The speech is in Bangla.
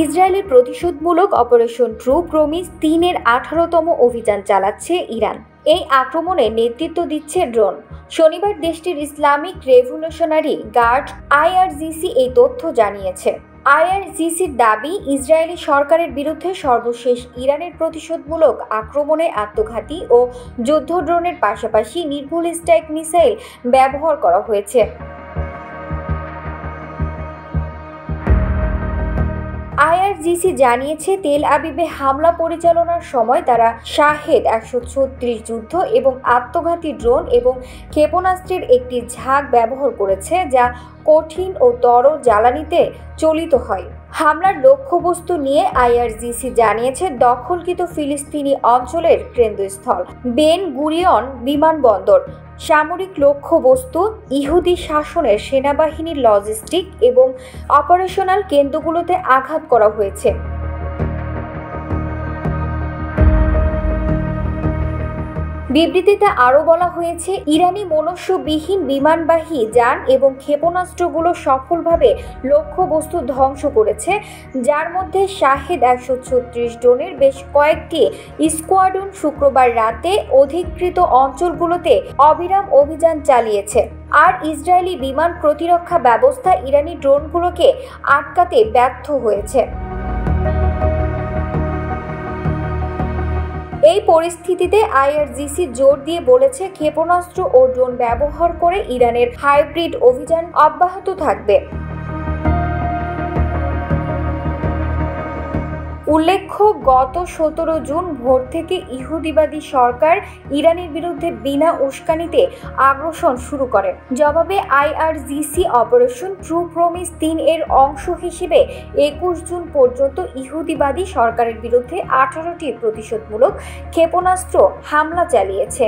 ইসরায়েলের প্রতিশোধমূলক অপারেশন ট্রু প্রমিস 3-এর 18তম অভিযান চালাচ্ছে ইরান। এই আক্রমণে নেতৃত্ব দিচ্ছে ড্রোন। শনিবার দেশটির ইসলামিক রেভলিউশনারি গার্ড আইআরজিসি এই তথ্য জানিয়েছে। আইআরজিসির দাবি, ইসরায়েলি সরকারের বিরুদ্ধে সর্বশেষ ইরানের প্রতিশোধমূলক আক্রমণে আত্মঘাতী ও যুদ্ধ ড্রোনের পাশাপাশি নির্ভুল স্ট্রাইক মিসাইল ব্যবহার করা হয়েছে। আইআরজিসি জানিয়েছে, তেল আবিবে হামলা পরিচালনার সময় তারা শাহেদ 136 যুদ্ধ এবং আত্মঘাতী ড্রোন এবং ক্ষেপণাস্ত্রের একটি ঝাঁক ব্যবহার করেছে, যা কঠিন ও তরল জ্বালানিতে চালিত হয়। হামলার লক্ষ্যবস্তু নিয়ে আইআরজিসি জানিয়েছে, দখলকৃত ফিলিস্তিনি অঞ্চলের কেন্দ্রস্থল বেন গুরিয়ন বিমানবন্দর, সামরিক লক্ষ্যবস্তু, ইহুদি শাসনের সেনাবাহিনীর লজিস্টিক এবং অপারেশনাল কেন্দ্রগুলোতে আঘাত করা হয়েছে। বিবৃতিতে আরও বলা হয়েছে, ইরানি মনুষ্যবিহীন বিমানবাহী যান এবং ক্ষেপণাস্ত্রগুলো সফলভাবে লক্ষ্যবস্তু ধ্বংস করেছে, যার মধ্যে শাহেদ 136 ড্রোনের বেশ কয়েকটি স্কোয়াড্রন শুক্রবার রাতে অধিকৃত অঞ্চলগুলোতে অবিরাম অভিযান চালিয়েছে। আর ইসরায়েলি বিমান প্রতিরক্ষা ব্যবস্থা ইরানি ড্রোনগুলোকে আটকাতে ব্যর্থ হয়েছে। এই পরিস্থিতিতে আইআরজিসি জোর দিয়ে বলেছে, ক্ষেপণাস্ত্র ও ড্রোন ব্যবহার করে ইরানের হাইব্রিড অভিযান অব্যাহত থাকবে। উল্লেখ্য, গত 17 জুন ভোর থেকে ইহুদিবাদী সরকার ইরানের বিরুদ্ধে বিনা উস্কানিতে আগ্রাসন শুরু করে। জবাবে আইআরজিসি অপারেশন ট্রু প্রমিস 3-এর অংশ হিসেবে 21 জুন পর্যন্ত ইহুদিবাদী সরকারের বিরুদ্ধে 18টি প্রতিশোধমূলক ক্ষেপণাস্ত্র হামলা চালিয়েছে।